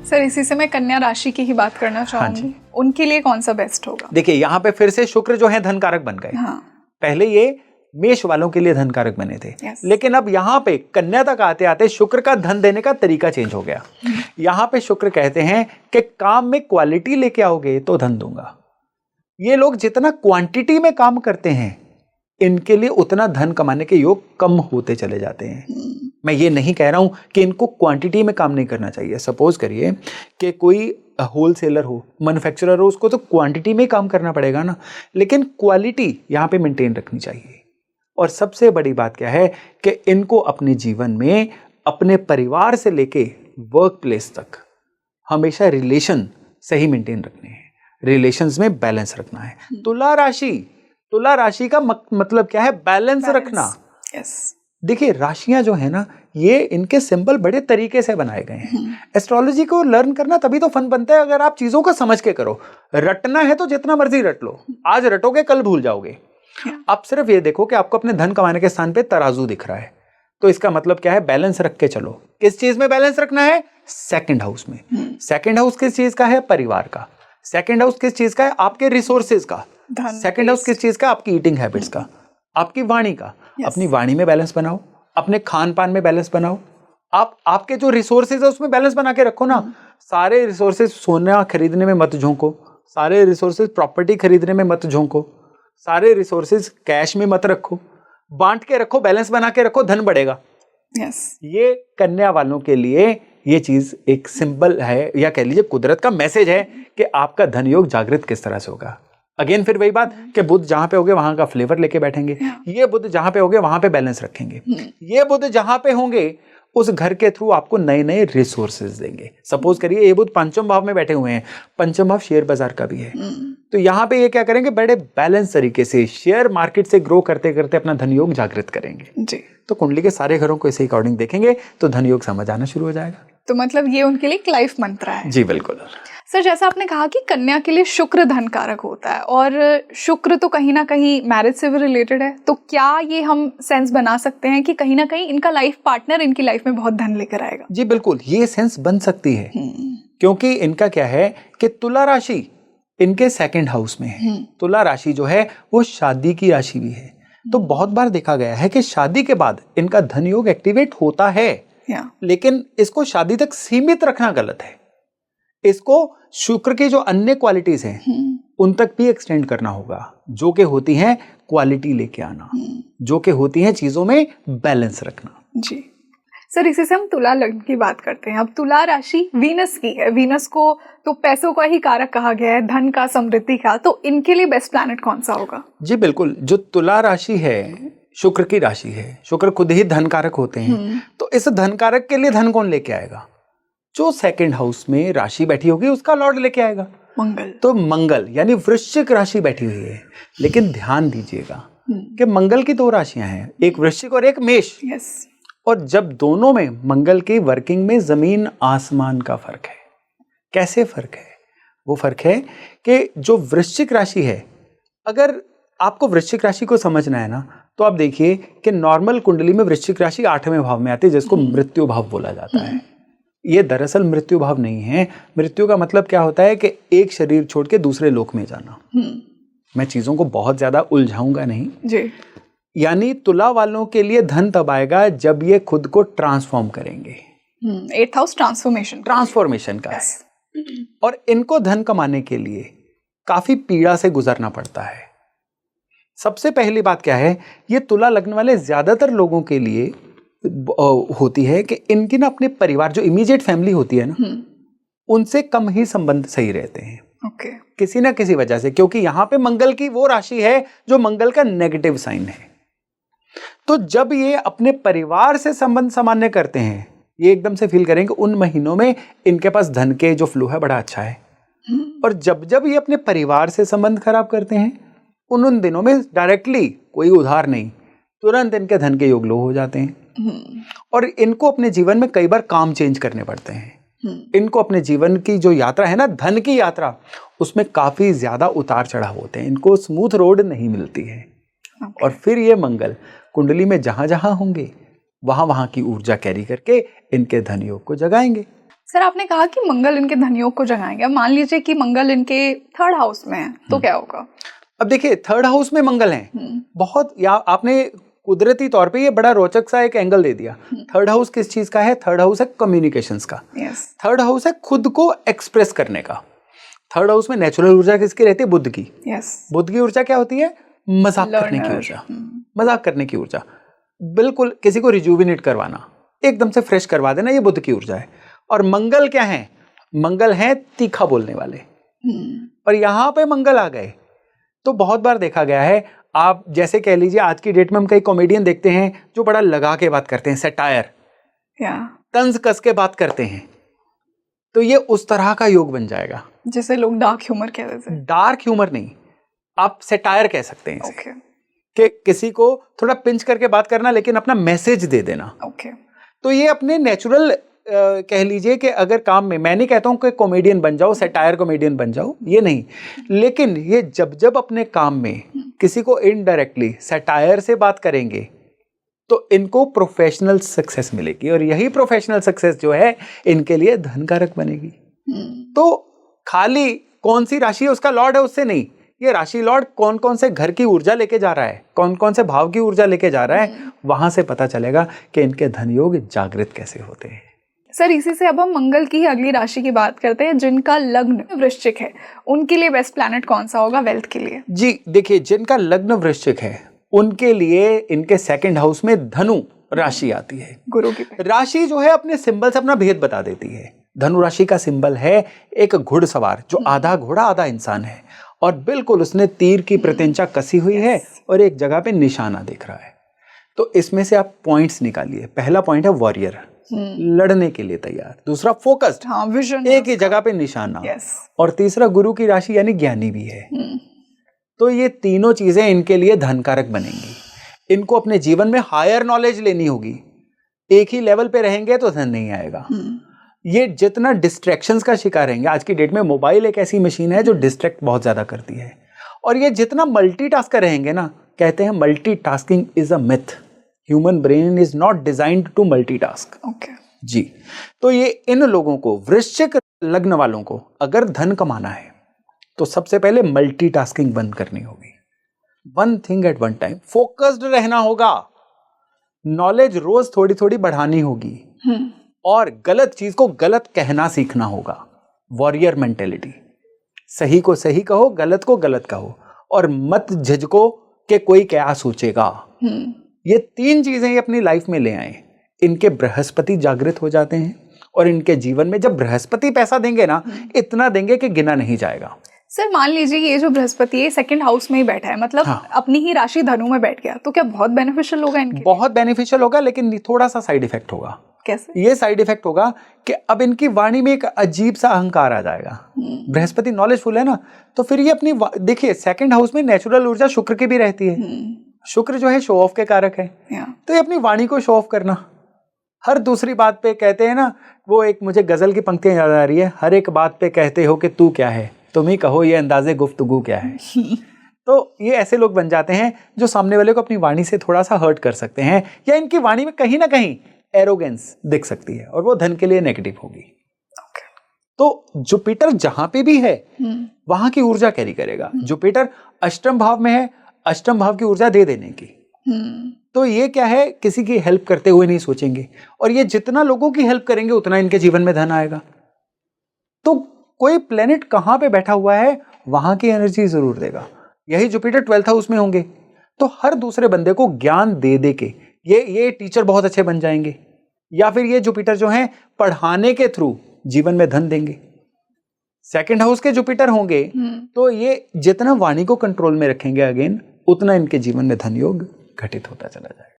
Sir इसी से मैं कन्या राशि की ही बात करना चाहूंगी। उनके लिए कौन सा बेस्ट होगा? देखिए यहाँ पे फिर से शुक्र जो है धन कारक बन गए। पहले ये मेष वालों के लिए धन कारक बने थे, लेकिन अब यहाँ पे कन्या तक आते आते शुक्र का धन देने का तरीका चेंज हो गया। यहाँ पे शुक्र कहते हैं कि काम में क्वालिटी लेके आओगे तो धन दूंगा। ये लोग जितना क्वांटिटी में काम करते हैं इनके लिए उतना धन कमाने के योग कम होते चले जाते हैं। मैं ये नहीं कह रहा हूं कि इनको क्वांटिटी में काम नहीं करना चाहिए। सपोज करिए कि कोई होलसेलर हो, मैन्युफैक्चरर हो, उसको तो क्वांटिटी में काम करना पड़ेगा ना, लेकिन क्वालिटी यहाँ पे मेंटेन रखनी चाहिए। और सबसे बड़ी बात क्या है कि इनको अपने जीवन में अपने परिवार से लेके वर्क प्लेस तक हमेशा रिलेशन सही मेंटेन रखने हैं, रिलेशंस में बैलेंस रखना है। तुला राशि का मतलब क्या है? बैलेंस रखना। देखिए राशियां जो है ना, ये इनके सिंबल बड़े तरीके से बनाए गए हैं। एस्ट्रोलॉजी को लर्न करना तभी तो फन बनता है अगर आप चीजों को समझ के करो। रटना है तो जितना मर्जी रट लो, आज रटोगे कल भूल जाओगे। आप सिर्फ ये देखो कि आपको अपने धन कमाने के स्थान पे तराजू दिख रहा है, तो इसका मतलब क्या है? बैलेंस रख के चलो। किस चीज में बैलेंस रखना है? सेकंड हाउस में। सेकंड हाउस किस चीज का है? परिवार का। सेकंड हाउस किस चीज का है? आपके रिसोर्सेज का। सेकंड हाउस किस चीज का? आपकी ईटिंग हैबिट्स का, आपकी वाणी का। अपनी वाणी में बैलेंस बनाओ, अपने खान पान में बैलेंस बनाओ। आपके जो रिसोर्सेज है उसमें बैलेंस बना के रखो ना। सारे रिसोर्सेज सोना खरीदने में मत झोंको, सारे रिसोर्सेज प्रॉपर्टी खरीदने में मत झोंको, सारे रिसोर्सेज कैश में मत रखो, बांट के रखो, बैलेंस बना के रखो, धन बढ़ेगा। ये कन्या वालों के लिए ये चीज एक सिंबल है, या कह लीजिए कुदरत का मैसेज है कि आपका धन योग जागृत किस तरह से होगा। अगेन फिर वही बात कि बुध जहां पे होंगे वहां का फ्लेवर लेके बैठेंगे, ये बुध जहां पे होंगे वहां पे बैलेंस रखेंगे, ये बुध जहां पे होंगे उस घर के थ्रू आपको नए नए रिसोर्सेज देंगे। सपोज करिए ये बुध पंचम भाव में बैठे हुए हैं, पंचम भाव शेयर बाजार का भी है, तो यहाँ पे ये क्या करेंगे? बड़े बैलेंस तरीके से शेयर मार्केट से ग्रो करते करते अपना धन योग जागृत करेंगे जी। तो कुंडली के सारे घरों को इसी अकॉर्डिंग देखेंगे तो धन योग समझ आना शुरू हो जाएगा। तो मतलब ये उनके लिए एक लाइफ मंत्र है। जी बिल्कुल। सर जैसा आपने कहा कि कन्या के लिए शुक्र धन कारक होता है, और शुक्र तो कहीं ना कहीं मैरिज से भी रिलेटेड है, तो क्या ये हम सेंस बना सकते हैं कि कहीं ना कहीं इनका लाइफ पार्टनर इनकी लाइफ में बहुत धन लेकर आएगा? जी बिल्कुल, ये सेंस बन सकती है। क्योंकि इनका क्या है कि तुला राशि इनके सेकंड हाउस में है। तुला राशि जो है वो शादी की राशि भी है, तो बहुत बार देखा गया है कि शादी के बाद इनका धन योग एक्टिवेट होता है, लेकिन इसको शादी तक सीमित रखना गलत है। इसको शुक्र की जो अन्य क्वालिटीज हैं उन तक भी एक्सटेंड करना होगा, जो कि होती हैं क्वालिटी लेके आना, जो कि होती हैं चीजों में बैलेंस रखना। जी सर, इसी से हम तुला लग्न की बात करते हैं। अब तुला राशि वीनस की है, वीनस को तो पैसों का ही कारक कहा गया है, धन का, समृद्धि का, तो इनके लिए बेस्ट प्लैनेट कौन सा होगा? जी बिल्कुल, जो तुला राशि है शुक्र की राशि है, शुक्र खुद ही धन कारक होते हैं, तो इस धन कारक के लिए धन कौन लेके आएगा? जो सेकंड हाउस में राशि बैठी होगी उसका लॉर्ड लेके आएगा, मंगल। तो मंगल यानी वृश्चिक राशि बैठी हुई है, लेकिन ध्यान दीजिएगा कि मंगल की दो राशियां हैं, एक वृश्चिक और एक मेष। और जब दोनों में मंगल की वर्किंग में जमीन आसमान का फर्क है। कैसे फर्क है? वो फर्क है कि जो वृश्चिक राशि है, अगर आपको वृश्चिक राशि को समझना है ना, तो आप देखिए कि नॉर्मल कुंडली में वृश्चिक राशि 8वें भाव में आती है, जिसको मृत्यु भाव बोला जाता है। ये दरअसल मृत्यु भाव नहीं है। मृत्यु का मतलब क्या होता है कि एक शरीर छोड़ के दूसरे लोक में जाना। मैं चीजों को बहुत ज्यादा उलझाऊंगा नहीं जी। यानी तुला वालों के लिए धन तब आएगा जब ये खुद को ट्रांसफॉर्म करेंगे। 8th हाउस ट्रांसफॉर्मेशन का है, और इनको धन कमाने के लिए काफी पीड़ा से गुजरना पड़ता है। सबसे पहली बात क्या है, ये तुला लग्न वाले ज्यादातर लोगों के लिए होती है कि इनकी ना अपने परिवार, जो इमीडिएट फैमिली होती है ना, उनसे कम ही संबंध सही रहते हैं। किसी ना किसी वजह से, क्योंकि यहां पे मंगल की वो राशि है जो मंगल का नेगेटिव साइन है। तो जब ये अपने परिवार से संबंध सामान्य करते हैं, ये एकदम से फील करेंगे उन महीनों में इनके पास धन के जो फ्लो है बड़ा अच्छा है। और जब जब ये अपने परिवार से संबंध खराब करते हैं, उन दिनों में डायरेक्टली कोई उधार नहीं, तुरंत इनके धन के योग लो हो जाते हैं। और इनको अपने जीवन में कई बार काम चेंज करने पड़ते हैं। इनको अपने जीवन की जो यात्रा है ना, धन की यात्रा, उसमें काफी ज्यादा उतार चढ़ाव होते हैं, इनको स्मूथ रोड नहीं मिलती है। और फिर ये मंगल कुंडली में जहां जहां होंगे वहां वहां की ऊर्जा कैरी करके इनके धन योग को जगाएंगे। सर आपने कहा कि मंगल इनके धन योग को जगाएंगे, मान लीजिए कि मंगल इनके 3rd हाउस में है तो क्या होगा? अब देखिए 3rd हाउस में मंगल है, बहुत या आपने कुदरती तौर पे ये बड़ा रोचक सा एक एंगल दे दिया। 3rd हाउस किस चीज का है? 3rd हाउस है कम्युनिकेशंस का। 3rd हाउस है खुद को एक्सप्रेस करने का। 3rd हाउस में नेचुरल ऊर्जा किसकी रहती है? बुध की। बुध की ऊर्जा क्या होती है? मजाक करने की ऊर्जा, मजाक करने की ऊर्जा, बिल्कुल किसी को रिजुविनेट करवाना, एकदम से फ्रेश करवा देना, ये बुध की ऊर्जा है। और मंगल क्या है? मंगल है तीखा बोलने वाले। और यहां पे मंगल आ गए तो बहुत बार देखा गया है, आप जैसे कह लीजिए आज की डेट में हम कई कॉमेडियन देखते हैं जो बड़ा लगा के बात करते हैं, सटायर, तंज कस के बात करते हैं, तो ये उस तरह का योग बन जाएगा जैसे लोग डार्क ह्यूमर कहते हैं। डार्क ह्यूमर नहीं, आप सटायर कह सकते हैं इसे। कि किसी को थोड़ा पिंच करके बात करना लेकिन अपना मैसेज दे देना। तो ये अपने नेचुरल कह लीजिए कि अगर काम में, मैं नहीं कहता हूं कि कॉमेडियन बन जाओ, सटायर कॉमेडियन बन जाओ, ये नहीं, लेकिन ये जब अपने काम में किसी को इनडायरेक्टली सटायर से बात करेंगे तो इनको प्रोफेशनल सक्सेस मिलेगी, और यही प्रोफेशनल सक्सेस जो है इनके लिए धनकारक बनेगी। तो खाली कौन सी राशि है उसका लॉर्ड है उससे नहीं, ये राशि लॉर्ड कौन कौन से घर की ऊर्जा लेके जा रहा है, कौन कौन से भाव की ऊर्जा लेके जा रहा है, वहां से पता चलेगा कि इनके धन योग जागृत कैसे होते हैं। सर इसी से अब हम मंगल की अगली राशि की बात करते हैं, जिनका लग्न वृश्चिक है, उनके लिए बेस्ट प्लैनेट कौन सा होगा वेल्थ के लिए? जी देखिए, जिनका लग्न वृश्चिक है उनके लिए इनके 2nd हाउस में धनु राशि आती है। गुरु की राशि जो है अपने सिंबल से अपना भेद बता देती है। धनु राशि का सिंबल है एक घुड़सवार जो आधा घोड़ा आधा इंसान है, और बिल्कुल उसने तीर की प्रत्यंचा कसी हुई है और एक जगह पे निशाना दिख रहा है। तो इसमें से आप पॉइंट्स निकालिए। पहला पॉइंट है वॉरियर, लड़ने के लिए तैयार। दूसरा फोकस्ड, विजन, एक ही जगह पे निशाना। और तीसरा गुरु की राशि यानी ज्ञानी भी है। तो ये तीनों चीजें इनके लिए धनकारक बनेंगी। इनको अपने जीवन में हायर नॉलेज लेनी होगी। एक ही लेवल पे रहेंगे तो धन नहीं आएगा। ये जितना डिस्ट्रैक्शंस का शिकार रहेंगे, आज की डेट में मोबाइल एक ऐसी मशीन है जो डिस्ट्रैक्ट बहुत ज्यादा करती है, और ये जितना मल्टीटास्कर रहेंगे ना, कहते हैं multitasking is a myth, human brain is not designed to multitask. जी, तो ये इन लोगों को, वृश्चिक लग्न वालों को अगर धन कमाना है तो सबसे पहले मल्टीटास्किंग बंद करनी होगी। One thing at one time, focused रहना होगा, नॉलेज रोज थोड़ी थोड़ी बढ़ानी होगी, और गलत चीज को गलत कहना सीखना होगा। वॉरियर मेंटेलिटी, सही को सही कहो, गलत को गलत कहो, और मत झिझको कि कोई क्या सोचेगा। ये 3 चीजें ये अपनी लाइफ में ले आए, इनके बृहस्पति जागृत हो जाते हैं, और इनके जीवन में जब बृहस्पति पैसा देंगे ना, इतना देंगे कि गिना नहीं जाएगा। सर मान लीजिए ये जो बृहस्पति है 2nd हाउस में ही बैठा है, मतलब अपनी ही राशि धनु में बैठ गया, तो क्या बहुत बेनिफिशियल होगा इनके? बहुत बेनिफिशियल होगा, लेकिन थोड़ा सा साइड इफेक्ट होगा। कैसे? ये साइड इफेक्ट होगा कि अब इनकी वाणी में एक अजीब सा अहंकार आ जाएगा। बृहस्पति नॉलेजफुल है ना, तो फिर ये अपनी, देखिए 2nd हाउस में नेचुरल ऊर्जा शुक्र की भी रहती है। शुक्र जो है शो ऑफ के कारक है, तो ये अपनी वाणी को शो ऑफ करना, हर दूसरी बात पे कहते हैं ना, वो एक मुझे गजल की पंक्तियां याद आ रही है, हर एक बात पे कहते हो कि तू क्या है, तुम ही कहो ये अंदाजे गुफ्तगू क्या है। तो ये ऐसे लोग बन जाते हैं जो सामने वाले को अपनी वाणी से थोड़ा सा हर्ट कर सकते हैं, या इनकी वाणी में कहीं ना कहीं एरोगेंस दिख सकती है, और वो धन के लिए नेगेटिव होगी। तो जुपिटर जहां पे भी है वहां की ऊर्जा कैरी करेगा। जुपिटर अष्टम भाव में है, अष्टम भाव की ऊर्जा दे देने की। तो ये क्या है, किसी की हेल्प करते हुए नहीं सोचेंगे, और ये जितना लोगों की हेल्प करेंगे उतना इनके जीवन में धन आएगा। तो कोई प्लेनेट कहां पे बैठा हुआ है वहां की एनर्जी जरूर देगा। यही जुपिटर 12th हाउस में होंगे तो हर दूसरे बंदे को ज्ञान दे दे के ये टीचर बहुत अच्छे बन जाएंगे, या फिर ये जुपिटर जो है पढ़ाने के थ्रू जीवन में धन देंगे। 2nd हाउस के जुपिटर होंगे तो ये जितना वाणी को कंट्रोल में रखेंगे अगेन, उतना इनके जीवन में धन योग घटित होता चला जाएगा।